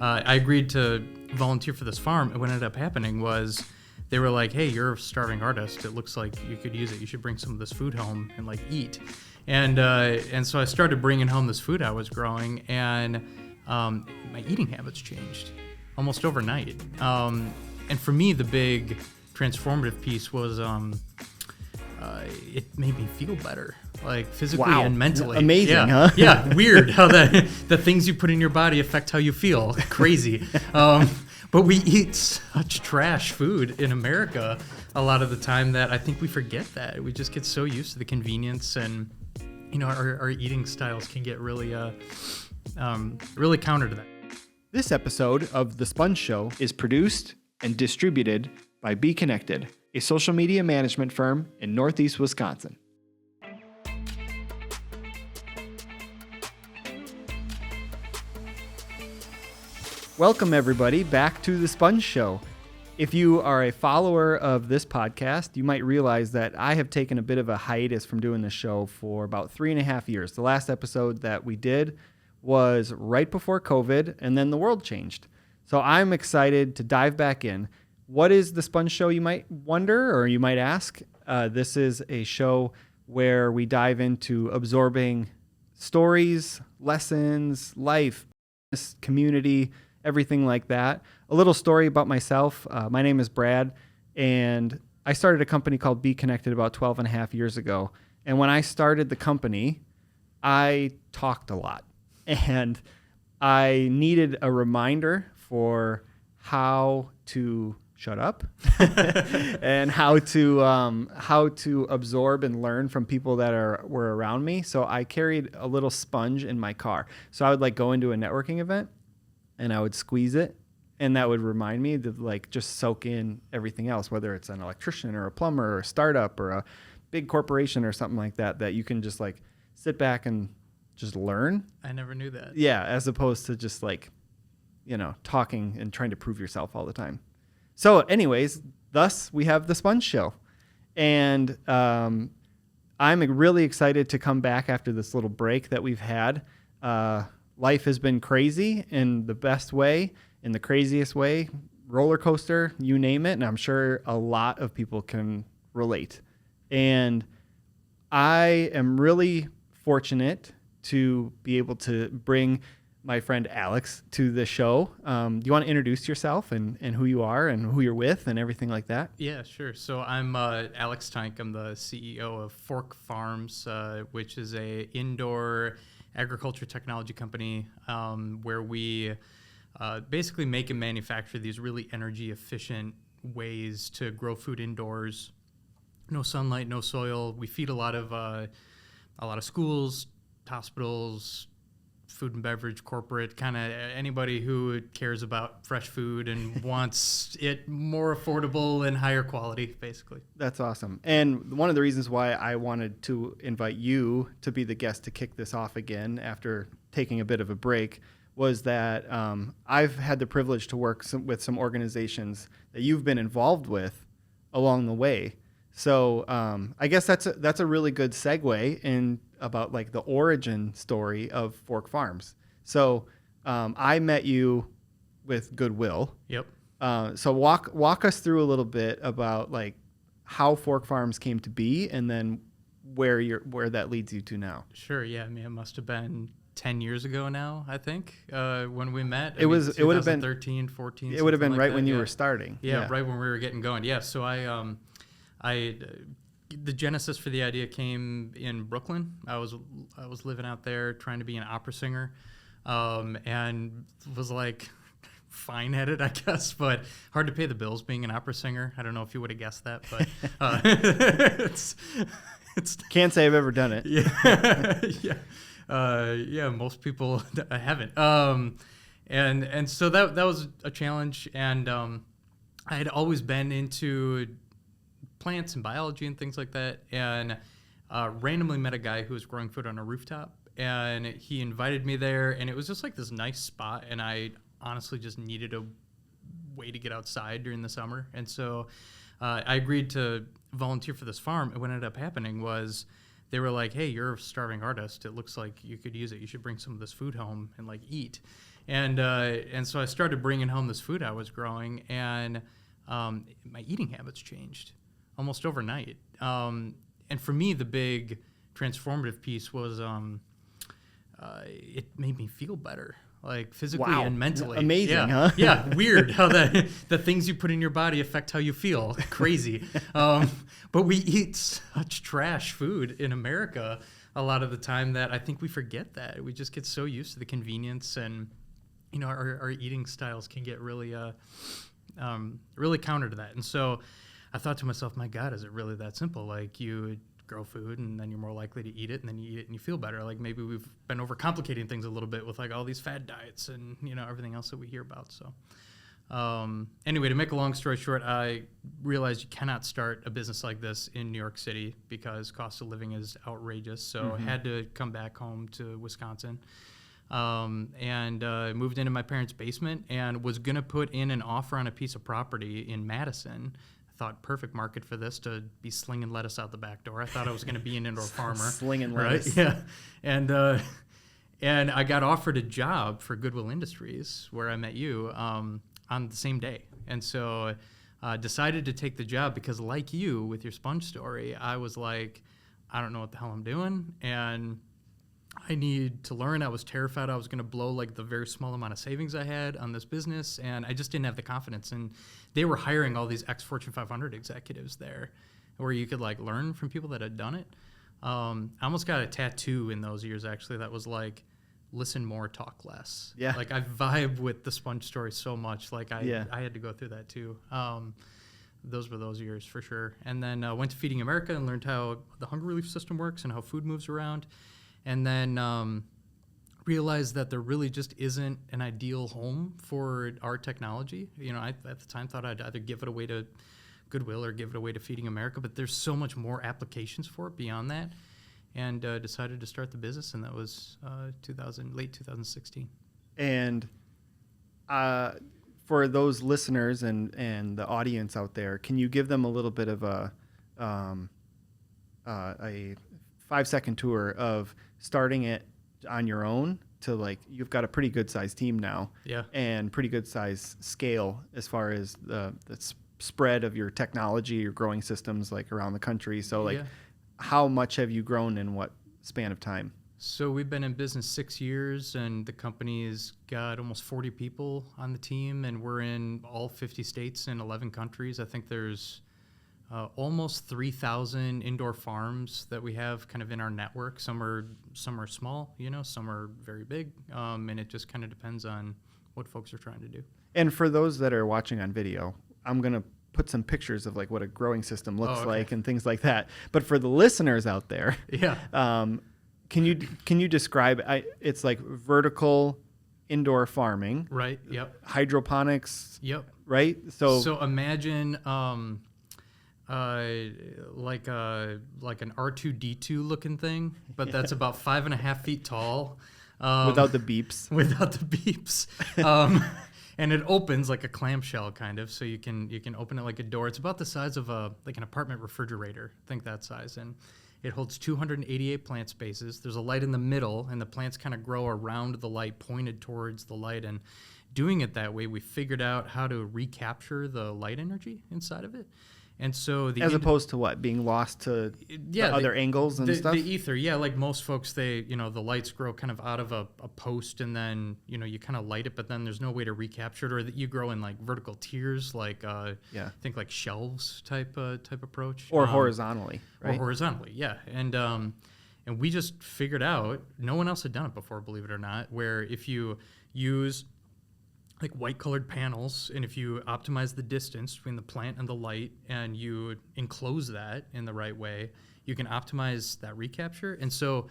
I agreed to volunteer for this farm, and what ended up happening was they were like, hey, you're a starving artist. It looks like you could use it. You should bring some of this food home and like eat. And so I started bringing home this food I was growing, and my eating habits changed almost overnight. And for me, the big transformative piece was it made me feel better, like physically and mentally. Amazing, huh? Yeah, weird how the things you put in your body affect how you feel. Crazy. But we eat such trash food in America a lot of the time that I think we forget that. We just get so used to the convenience, and our eating styles can get really really counter to that. This episode of The Sponge Show is produced and distributed by Be Connected, a social media management firm in Northeast Wisconsin. Welcome, everybody, back to The Sponge Show. If you are a follower of this podcast, you might realize that I have taken a bit of a hiatus from doing this show for about 3.5 years. The last episode that we did was right before COVID, and then the world changed. So I'm excited to dive back in. What is The Sponge Show, you might wonder, or you might ask? This is a show where we dive into absorbing stories, lessons, life, community, everything like that. A little story about myself. My name is Brad, and I started a company called Be Connected about 12.5 years ago. And when I started the company, I talked a lot. And I needed a reminder for how to shut up and how to absorb and learn from people that were around me. So I carried a little sponge in my car. So I would go into a networking event and I would squeeze it, and that would remind me to just soak in everything else, whether it's an electrician or a plumber or a startup or a big corporation or something like that you can just sit back and just learn. I never knew that. Yeah, as opposed to just talking and trying to prove yourself all the time. So anyways, thus we have The Sponge Show. And I'm really excited to come back after this little break that we've had. Life has been crazy in the best way, in the craziest way, roller coaster, you name it. And I'm sure a lot of people can relate. And I am really fortunate to be able to bring my friend Alex to the show. Do you want to introduce yourself and who you are and who you're with and everything like that? Yeah, sure. So I'm Alex Tyink. I'm the CEO of Fork Farms, which is a indoor agriculture technology company where we basically make and manufacture these really energy efficient ways to grow food indoors. No sunlight, no soil. We feed a lot of schools, hospitals, food and beverage, corporate, kind of anybody who cares about fresh food and wants it more affordable and higher quality, basically. That's awesome. And one of the reasons why I wanted to invite you to be the guest to kick this off again after taking a bit of a break was that I've had the privilege to work with some organizations that you've been involved with along the way. So I guess that's a really good segue in about the origin story of Fork Farms. So I met you with Goodwill. Yep. So walk us through a little bit about how Fork Farms came to be, and then where that leads you to now. Sure. Yeah. I mean, it must have been 10 years ago now, I think, when we met. It would have been 13, 14. It would have been right that, when you were starting. Yeah, right when we were getting going. Yeah. So the genesis for the idea came in Brooklyn. I was living out there trying to be an opera singer, and was fine at it, I guess, but hard to pay the bills being an opera singer. I don't know if you would have guessed that, but it's can't say I've ever done it. Yeah, most people haven't. And so that was a challenge, and I had always been into plants and biology and things like that, and randomly met a guy who was growing food on a rooftop, and he invited me there, and it was just this nice spot, and I honestly just needed a way to get outside during the summer, and so I agreed to volunteer for this farm, and what ended up happening was they were like, hey, you're a starving artist. It looks like you could use it. You should bring some of this food home and like eat. And so I started bringing home this food I was growing, and my eating habits changed almost overnight. And for me, the big transformative piece was it made me feel better, like physically and mentally. Amazing, huh? Yeah, weird how the things you put in your body affect how you feel. Crazy. But we eat such trash food in America a lot of the time that I think we forget that. We just get so used to the convenience, and our eating styles can get really really counter to that. And so I thought to myself, my God, is it really that simple? Like, you grow food and then you're more likely to eat it, and then you eat it and you feel better. Like, maybe we've been overcomplicating things a little bit with like all these fad diets and everything else that we hear about. So anyway, to make a long story short, I realized you cannot start a business like this in New York City because cost of living is outrageous. So I had to come back home to Wisconsin, and moved into my parents' basement and was going to put in an offer on a piece of property in Madison. Thought perfect market for this, to be slinging lettuce out the back door. I thought I was going to be an indoor farmer. Slinging lettuce. Right? Yeah. And I got offered a job for Goodwill Industries, where I met you, on the same day. And so decided to take the job because, like you with your sponge story, I was like, I don't know what the hell I'm doing, and I need to learn. I was terrified I was going to blow like the very small amount of savings I had on this business, and I just didn't have the confidence. And they were hiring all these ex-Fortune 500 executives there, where you could like learn from people that had done it. I almost got a tattoo in those years, actually, that was like, listen more, talk less. Yeah. Like, I vibe with the sponge story so much. Like, I had to go through that too. Those were those years for sure. And then went to Feeding America and learned how the hunger relief system works and how food moves around. And then realized that there really just isn't an ideal home for our technology. I at the time thought I'd either give it away to Goodwill or give it away to Feeding America, but there's so much more applications for it beyond that, and decided to start the business, and that was late 2016. And for those listeners and the audience out there, can you give them a little bit of a 5-second tour of starting it on your own to, like, you've got a pretty good sized team now, and pretty good size scale as far as the spread of your technology, your growing systems like around the country. So like, how much have you grown in what span of time? So we've been in business 6 years, and the company's got almost 40 people on the team, and we're in all 50 states and 11 countries. I think there's almost 3,000 indoor farms that we have kind of in our network. Some are small, some are very big, and it just kind of depends on what folks are trying to do. And for those that are watching on video, I'm going to put some pictures of like what a growing system looks like and things like that. But for the listeners out there, can you describe? It's like vertical indoor farming, right? Yep. Hydroponics, yep. Right. So imagine like an R2-D2 looking thing, but that's about 5.5 feet tall. Without the beeps. Without the beeps. And it opens like a clamshell kind of, so you can open it like a door. It's about the size of like an apartment refrigerator, think that size. And it holds 288 plant spaces. There's a light in the middle, and the plants kind of grow around the light, pointed towards the light. And doing it that way, we figured out how to recapture the light energy inside of it. And so as opposed to what, being lost to other angles and stuff? The ether, like most folks, the lights grow kind of out of a post, and then you kind of light it, but then there's no way to recapture it, or that you grow in like vertical tiers, like think like shelves type approach, or horizontally, right? Or horizontally, yeah. And we just figured out, no one else had done it before, believe it or not, where if you use like white colored panels, and if you optimize the distance between the plant and the light, and you enclose that in the right way, you can optimize that recapture. And so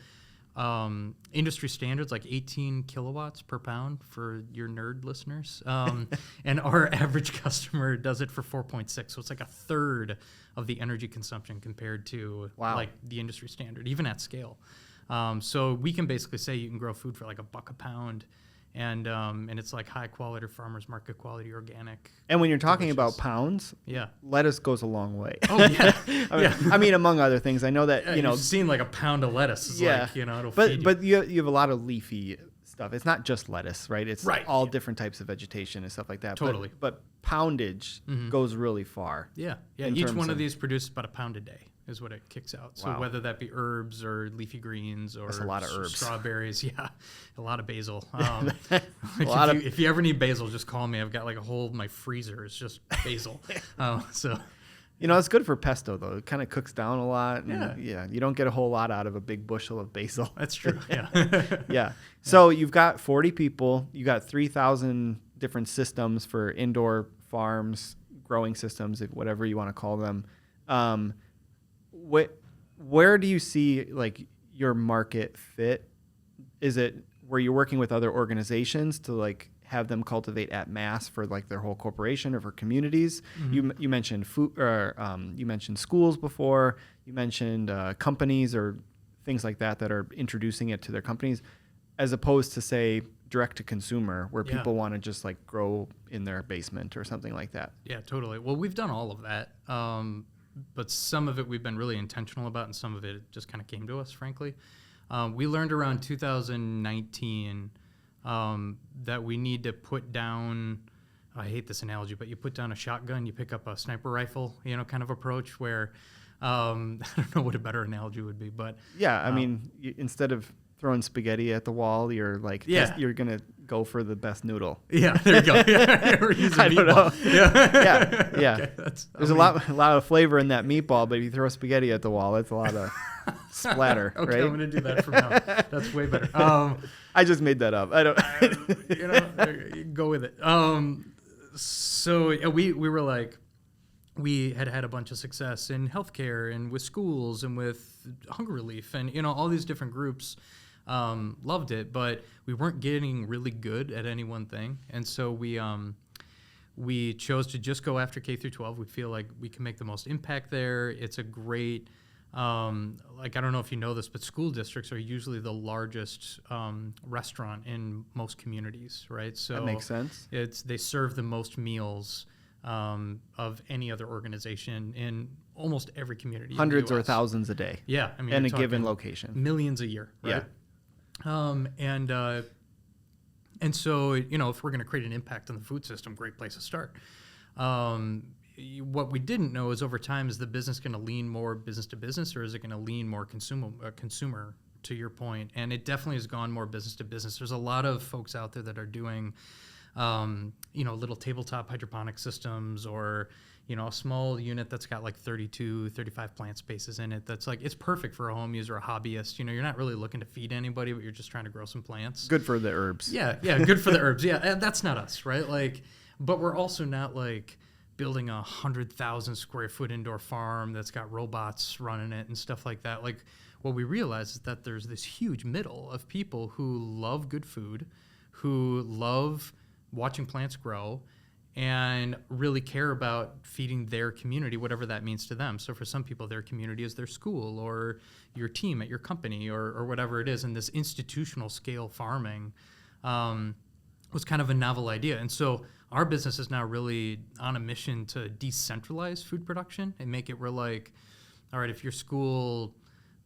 industry standards like 18 kilowatts per pound for your nerd listeners, and our average customer does it for 4.6, so it's like a third of the energy consumption compared to like the industry standard, even at scale. So we can basically say you can grow food for like $1 a pound, And it's like high quality farmers market quality organic. And when you're talking delicious. about pounds, Yeah. lettuce goes a long way. Oh yeah. I mean, among other things, I know that, Yeah, you know, you've seen like a pound of lettuce. It's yeah, like, it'll feed you. but you have a lot of leafy stuff. It's not just lettuce, right? It's Right. all different types of vegetation and stuff like that. Totally. But poundage goes really far. Yeah. in Each terms one of of- these produces about a pound a day is what it kicks out. So Wow. whether that be herbs or leafy greens or That's a lot of herbs. strawberries, yeah, a lot of basil. If you ever need basil, just call me. I've got like a whole my freezer is just basil. So You know, it's good for pesto, though. It kind of cooks down a lot. And Yeah. you don't get a whole lot out of a big bushel of basil. that's true. Yeah. Yeah. So you've got 40 people. You got 3,000 different systems for indoor farms, growing systems, whatever you want to call them. Where do you see like your market fit? Is it where you're working with other organizations to like have them cultivate at mass for like their whole corporation or for communities? You mentioned food, or you mentioned schools before. You mentioned companies or things like that are introducing it to their companies, as opposed to say direct to consumer, where people want to just like grow in their basement or something like that. Yeah, totally. Well, we've done all of that. But some of it we've been really intentional about, and some of it just kind of came to us, frankly. We learned around 2019 that we need to put down, I hate this analogy, but you put down a shotgun, you pick up a sniper rifle, kind of approach where, I don't know what a better analogy would be, but. Yeah, I mean, instead of throwing spaghetti at the wall, you're like, you're going to go for the best noodle. Yeah, there you go. Or use a I don't know. meatball. Yeah. Okay, there's a lot of flavor in that meatball, but if you throw spaghetti at the wall, that's a lot of splatter, okay, right? I'm going to do that from now. That's way better. I just made that up. I don't. Go with it. So we were like, we had a bunch of success in healthcare and with schools and with hunger relief and all these different groups. Loved it, but we weren't getting really good at any one thing, and so we chose to just go after K through 12. We feel like we can make the most impact there. It's a great, like, I don't know if you know this, but school districts are usually the largest restaurant in most communities, right? So that makes sense. They serve the most meals of any other organization in almost every community. Hundreds in the or US. thousands a day. Yeah, I mean, in a you're given talking location. millions a year, right? Yeah. And so, if we're going to create an impact on the food system, great place to start. What we didn't know is over time, is the business going to lean more business to business, or is it going to lean more consumer, to your point? And it definitely has gone more business to business. There's a lot of folks out there that are doing, little tabletop hydroponic systems, or, a small unit that's got like 32, 35 plant spaces in it. That's like, it's perfect for a home user, a hobbyist. You're not really looking to feed anybody, but you're just trying to grow some plants. Good for the herbs. Yeah, good for the herbs. Yeah, and that's not us, right? Like, but we're also not like building 100,000 square foot indoor farm that's got robots running it and stuff like that. Like, what we realize is that there's this huge middle of people who love good food, who love watching plants grow, and really care about feeding their community, whatever that means to them. So for some people, their community is their school or your team at your company or whatever it is. And this institutional scale farming was kind of a novel idea. And so our business is now really on a mission to decentralize food production and make it, we're like, all right, if your school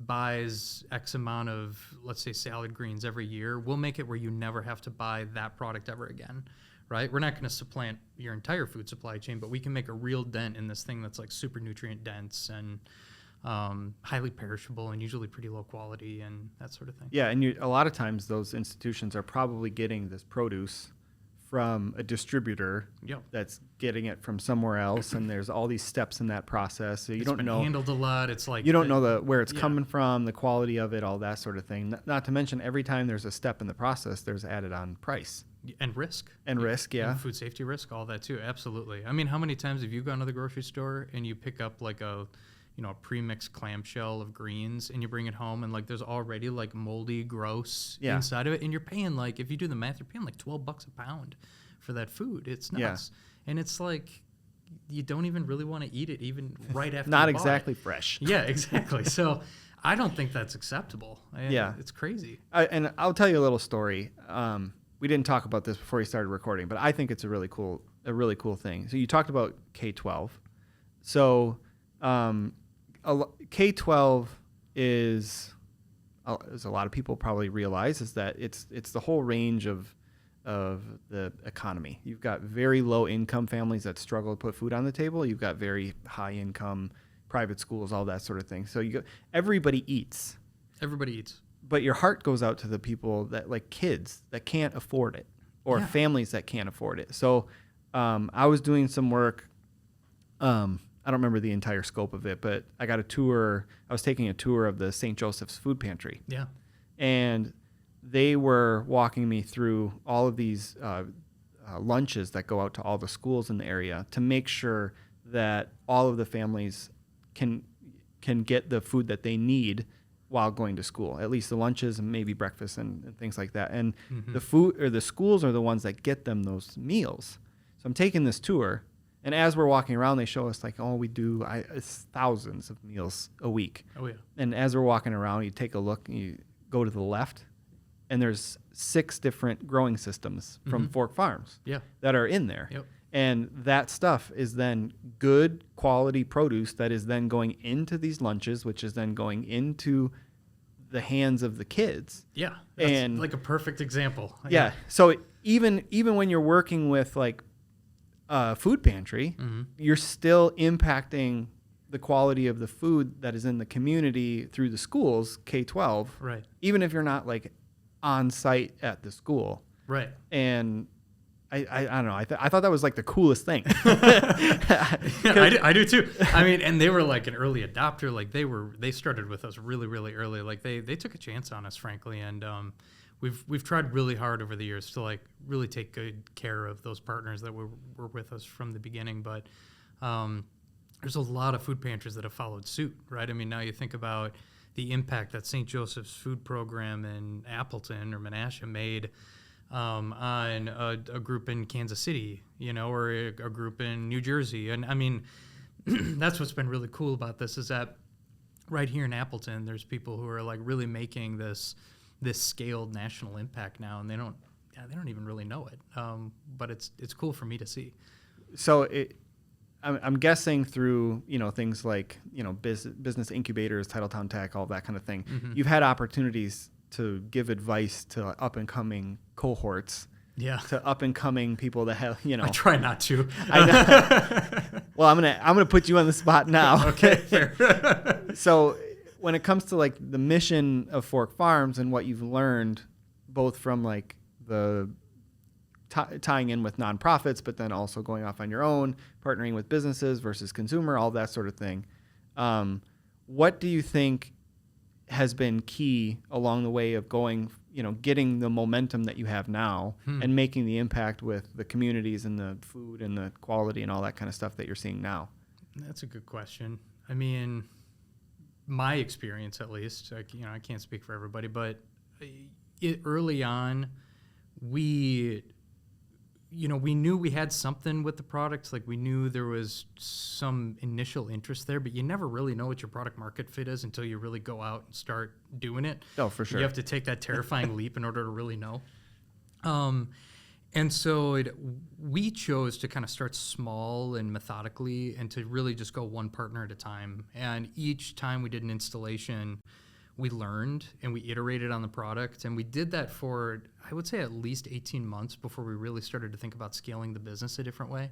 buys X amount of, let's say, salad greens every year, we'll make it where you never have to buy that product ever again. Right? We're not going to supplant your entire food supply chain, but we can make a real dent in this thing that's like super nutrient dense and highly perishable and usually pretty low quality and that sort of thing. Yeah, and a lot of times those institutions are probably getting this produce from a distributor that's getting it from somewhere else, and there's all these steps in that process. So you don't know. Handled a lot. It's like you don't know where it's coming from, the quality of it, all that sort of thing. Not to mention, every time there's a step in the process, there's added on price and risk. And risk, yeah. And food safety risk, all that too. Absolutely. I mean, how many times have you gone to the grocery store and you pick up like a pre-mixed clamshell of greens and you bring it home and like there's already like moldy, gross inside of it, and you're paying like, if you do the math, you're paying like $12 a pound for that food. It's nuts. Yeah. And it's like you don't even really want to eat it even right after not you bought exactly it. Fresh. Yeah, exactly. So I don't think that's acceptable. It's crazy. And I'll tell you a little story. we didn't talk about this before we started recording, but I think it's a really cool thing. So you talked about K-12. So K-12 is, as a lot of people probably realize, is that it's the whole range of the economy. You've got very low income families that struggle to put food on the table. You've got very high income private schools, all that sort of thing. So everybody eats. Everybody eats. But your heart goes out to the people that, like, kids that can't afford it, or families that can't afford it. So I was doing some work. I don't remember the entire scope of it, but I got a tour. I was taking a tour of the St. Joseph's Food Pantry. Yeah. And they were walking me through all of these lunches that go out to all the schools in the area to make sure that all of the families can get the food that they need while going to school, at least the lunches and maybe breakfast and things like that. And the food, or the schools, are the ones that get them those meals. So I'm taking this tour, and as we're walking around, they show us, like, oh, we do it's thousands of meals a week. Oh, yeah. And as we're walking around, you take a look, and you go to the left, and there's 6 different growing systems from Fork Farms that are in there. Yep. And that stuff is then good quality produce that is then going into these lunches, which is then going into the hands of the kids. Yeah. That's and like a perfect example. Yeah. So even when you're working with, like, food pantry, you're still impacting the quality of the food that is in the community through the schools, K-12. Right. Even if you're not, like, on site at the school. Right. And I don't know. I thought that was, like, the coolest thing. I do too. I mean, and they were like an early adopter. Like they started with us really, really early. Like they took a chance on us, frankly. And we've tried really hard over the years to, like, really take good care of those partners that were with us from the beginning. But there's a lot of food pantries that have followed suit, right? I mean, now you think about the impact that St. Joseph's food program in Appleton or Menasha made on a group in Kansas City, or a group in New Jersey. And I mean, that's what's been really cool about this, is that right here in Appleton, there's people who are, like, really making this scaled national impact now, and they don't even really know it. But it's cool for me to see. So I'm guessing through, things like, business incubators, Titletown Tech, all that kind of thing. You've had opportunities to give advice to up and coming cohorts. Yeah. To up and coming people that have, I try not to. I know. Well, I'm gonna put you on the spot now. Okay, fair. So when it comes to, like, the mission of Fork Farms and what you've learned, both from, like, the tying in with nonprofits, but then also going off on your own, partnering with businesses versus consumer, all that sort of thing. What do you think has been key along the way of going, getting the momentum that you have now and making the impact with the communities and the food and the quality and all that kind of stuff that you're seeing now? That's a good question. I mean, my experience, at least, I can't speak for everybody, but early on, we knew we had something with the product. Like, we knew there was some initial interest there, but you never really know what your product market fit is until you really go out and start doing it. Oh, for sure. You have to take that terrifying leap in order to really know. And so we chose to kind of start small and methodically, and to really just go one partner at a time. And each time we did an installation, we learned and we iterated on the product, and we did that for, I would say, at least 18 months before we really started to think about scaling the business a different way.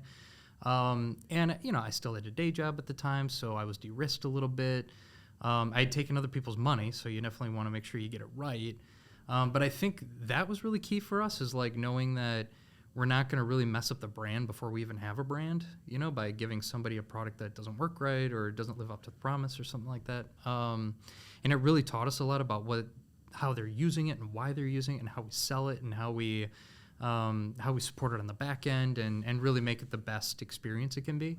And I still had a day job at the time, so I was de-risked a little bit. I had taken other people's money, so you definitely want to make sure you get it right. But I think that was really key for us, is, like, knowing that we're not going to really mess up the brand before we even have a brand, by giving somebody a product that doesn't work right or doesn't live up to the promise or something like that. And it really taught us a lot about how they're using it and why they're using it and how we sell it and how we support it on the back end and really make it the best experience it can be.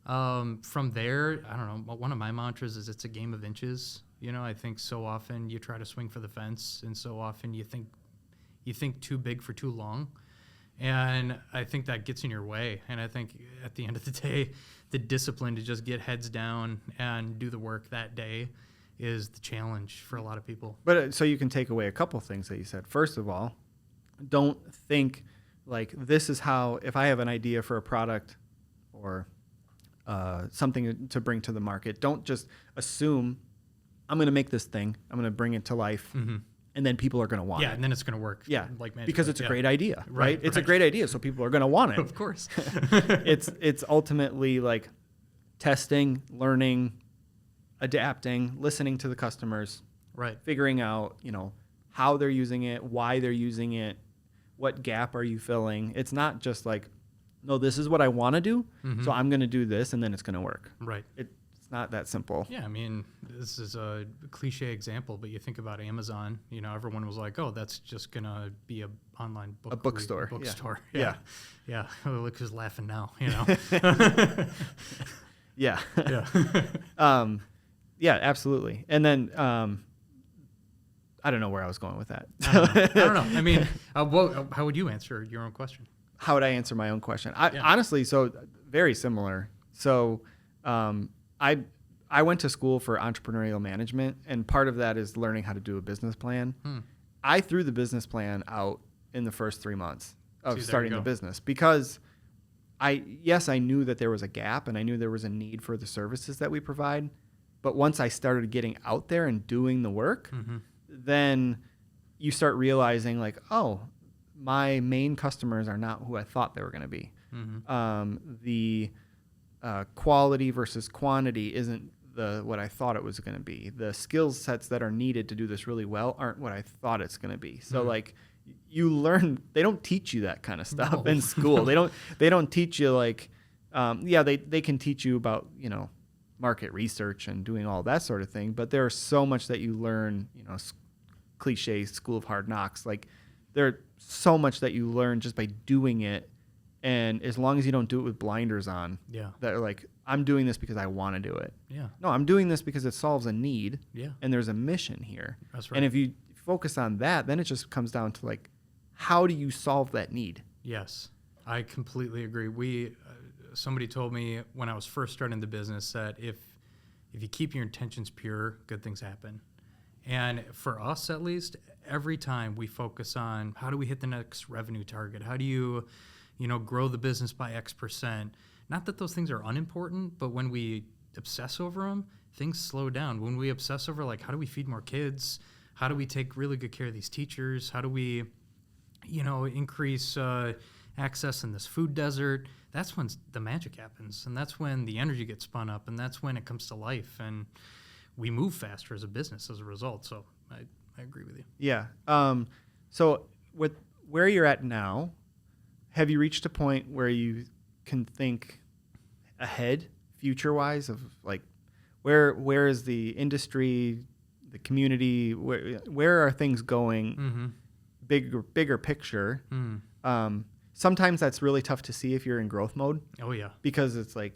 From there, I don't know, one of my mantras is it's a game of inches. I think so often you try to swing for the fence, and so often you think too big for too long. And I think that gets in your way. And I think at the end of the day, the discipline to just get heads down and do the work that day is the challenge for a lot of people. But so you can take away a couple things that you said. First of all, Don't think like this is how, if I have an idea for a product or something to bring to the market, don't just assume I'm going to make this thing, I'm going to bring it to life, and then people are going to want it. Yeah, and then it's going to work. Yeah, like magic. because it's a great idea, right? Right, It's a right. great idea, so people are going to want it. Of course. It's ultimately like testing, learning, adapting, listening to the customers, Right. figuring out, how they're using it, why they're using it, what gap are you filling. It's not just like, no, this is what I want to do, so I'm going to do this, and then it's going to work. Right. It's not that simple. Yeah, I mean, this is a cliche example, but you think about Amazon, everyone was like, oh, that's just going to be a online book. A bookstore. Bookstore. Yeah. Yeah. Look who's laughing now, Yeah. Yeah. Yeah, absolutely. And then I don't know where I was going with that. I don't know. I mean, how would you answer your own question? How would I answer my own question? Yeah. Honestly, so very similar. So I went to school for entrepreneurial management, and part of that is learning how to do a business plan. I threw the business plan out in the first 3 months of starting the business because I knew that there was a gap and I knew there was a need for the services that we provide. But once I started getting out there and doing the work, then you start realizing like, oh, my main customers are not who I thought they were going to be. The quality versus quantity isn't what I thought it was going to be. The skill sets that are needed to do this really well aren't what I thought it's going to be. So like you learn, they don't teach you that kind of stuff in school. They don't teach you like, they can teach you about, market research and doing all that sort of thing. But there's so much that you learn, cliche school of hard knocks. Like there's so much that you learn just by doing it. And as long as you don't do it with blinders on, that are like, I'm doing this because I want to do it. Yeah. No, I'm doing this because it solves a need. Yeah. And there's a mission here. That's right. And if you focus on that, then it just comes down to like, how do you solve that need? Yes, I completely agree. Somebody told me when I was first starting the business that if you keep your intentions pure, good things happen. And for us, at least, every time we focus on how do we hit the next revenue target, how do you grow the business by X%. Not that those things are unimportant, but when we obsess over them, things slow down. When we obsess over like, how do we feed more kids? How do we take really good care of these teachers? How do we, increase access in this food desert? That's when the magic happens. And that's when the energy gets spun up. And that's when it comes to life. And we move faster as a business as a result. So I agree with you. Yeah. So with where you're at now, have you reached a point where you can think ahead, future-wise, of like where is the industry, the community, where are things going, bigger picture? Sometimes that's really tough to see if you're in growth mode. Oh yeah, because it's like,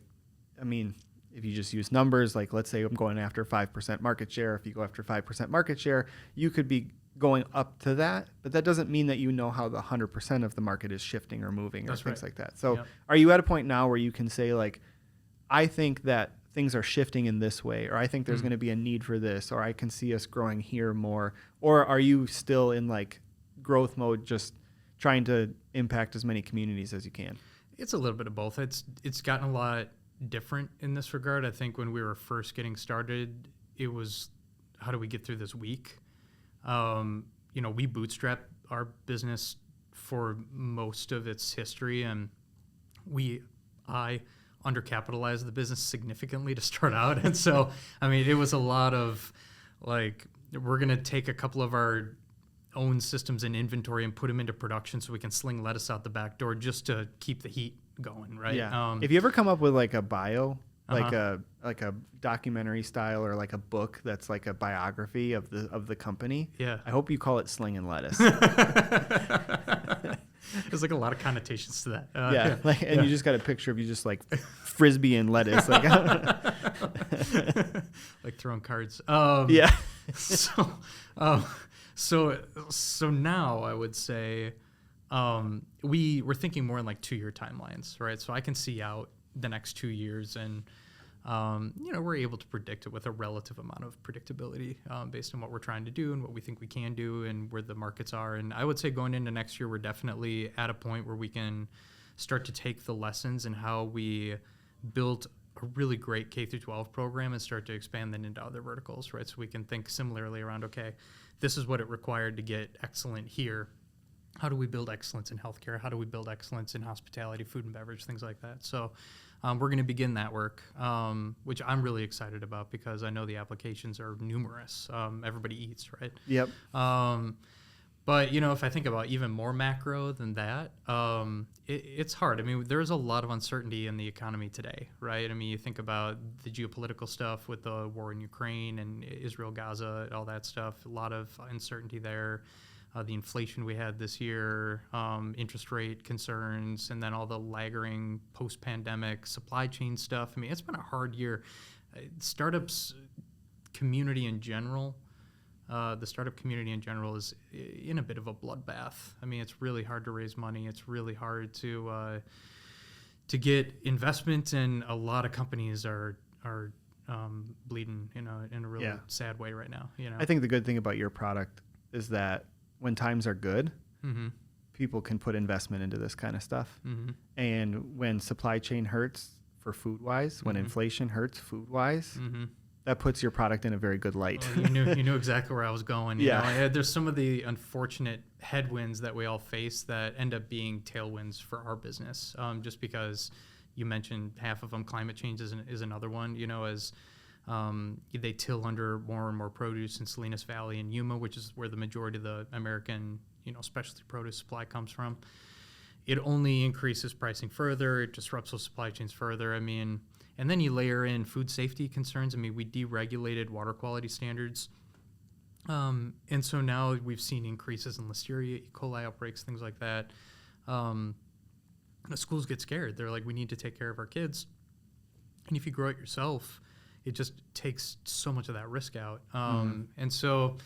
I mean, if you just use numbers, like let's say I'm going after 5% market share. If you go after 5% market share, you could be going up to that, but that doesn't mean that you know how the 100% of the market is shifting or moving or things like that. So are you at a point now where you can say like, I think that things are shifting in this way, or I think there's going to be a need for this, or I can see us growing here more, or are you still in like growth mode, just trying to impact as many communities as you can? It's a little bit of both. It's gotten a lot different in this regard. I think when we were first getting started, it was, how do we get through this week? We bootstrapped our business for most of its history, and I undercapitalized the business significantly to start out. And so, I mean, it was a lot of like, we're going to take a couple of our own systems in inventory and put them into production so we can sling lettuce out the back door just to keep the heat going, right? Yeah. If you ever come up with like a bio, like a documentary style or like a book that's like a biography of the company, I hope you call it Slinging Lettuce. There's like a lot of connotations to that. You just got a picture of you just like frisbee and lettuce, like like throwing cards. So now I would say we're thinking more in like 2-year timelines, right? So I can see out the next 2 years, and we're able to predict it with a relative amount of predictability based on what we're trying to do and what we think we can do and where the markets are. And I would say going into next year, we're definitely at a point where we can start to take the lessons and how we built a really great K-12 program and start to expand that into other verticals, right? So we can think similarly around, okay, this is what it required to get excellent here. How do we build excellence in healthcare? How do we build excellence in hospitality, food and beverage, things like that? So we're going to begin that work, which I'm really excited about because I know the applications are numerous. Everybody eats, right? Yep. But, if I think about even more macro than that, it's hard. I mean, there's a lot of uncertainty in the economy today, right? I mean, you think about the geopolitical stuff with the war in Ukraine and Israel, Gaza, all that stuff, a lot of uncertainty there. The inflation we had this year, interest rate concerns, and then all the lagging post-pandemic supply chain stuff. I mean, it's been a hard year. Startups community in general, the startup community in general is in a bit of a bloodbath. I mean, it's really hard to raise money. It's really hard to get investment, and a lot of companies are bleeding in a really sad way right now. I think the good thing about your product is that when times are good, people can put investment into this kind of stuff. And when supply chain hurts for food-wise, when inflation hurts food-wise, that puts your product in a very good light. Well, you knew exactly where I was going. You know, there's some of the unfortunate headwinds that we all face that end up being tailwinds for our business. Just because you mentioned half of them, climate change is another one. As they till under more and more produce in Salinas Valley and Yuma, which is where the majority of the American, specialty produce supply comes from. It only increases pricing further. It disrupts those supply chains further. I mean, and then you layer in food safety concerns. I mean, we deregulated water quality standards. And so now we've seen increases in Listeria, E. coli outbreaks, things like that. The schools get scared. They're like, we need to take care of our kids. And if you grow it yourself, it just takes so much of that risk out. And so,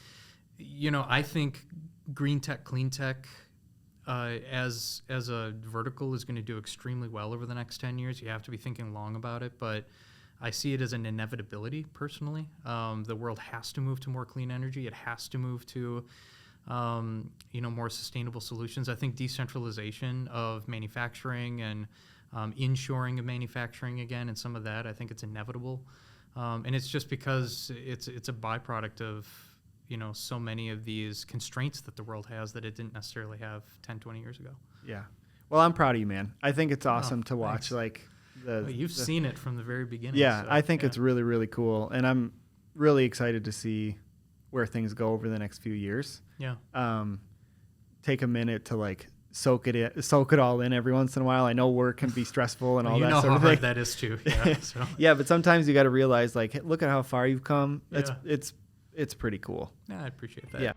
I think green tech, clean tech, as a vertical is going to do extremely well over the next 10 years. You have to be thinking long about it, but I see it as an inevitability personally. The world has to move to more clean energy. It has to move to, more sustainable solutions. I think decentralization of manufacturing and inshoring of manufacturing again, and some of that, I think it's inevitable. And it's just because it's a byproduct of, so many of these constraints that the world has that it didn't necessarily have 10, 20 years ago. Yeah. Well, I'm proud of you, man. I think it's awesome to watch. Thanks. You've seen it from the very beginning. Yeah, so, I think it's really, really cool. And I'm really excited to see where things go over the next few years. Yeah. Take a minute to soak it all in every once in a while. I know work can be stressful and all that sort of thing. You know how hard that is too. Yeah, so. Yeah, but sometimes you got to realize, look at how far you've come. It's pretty cool. Yeah, I appreciate that. Yeah.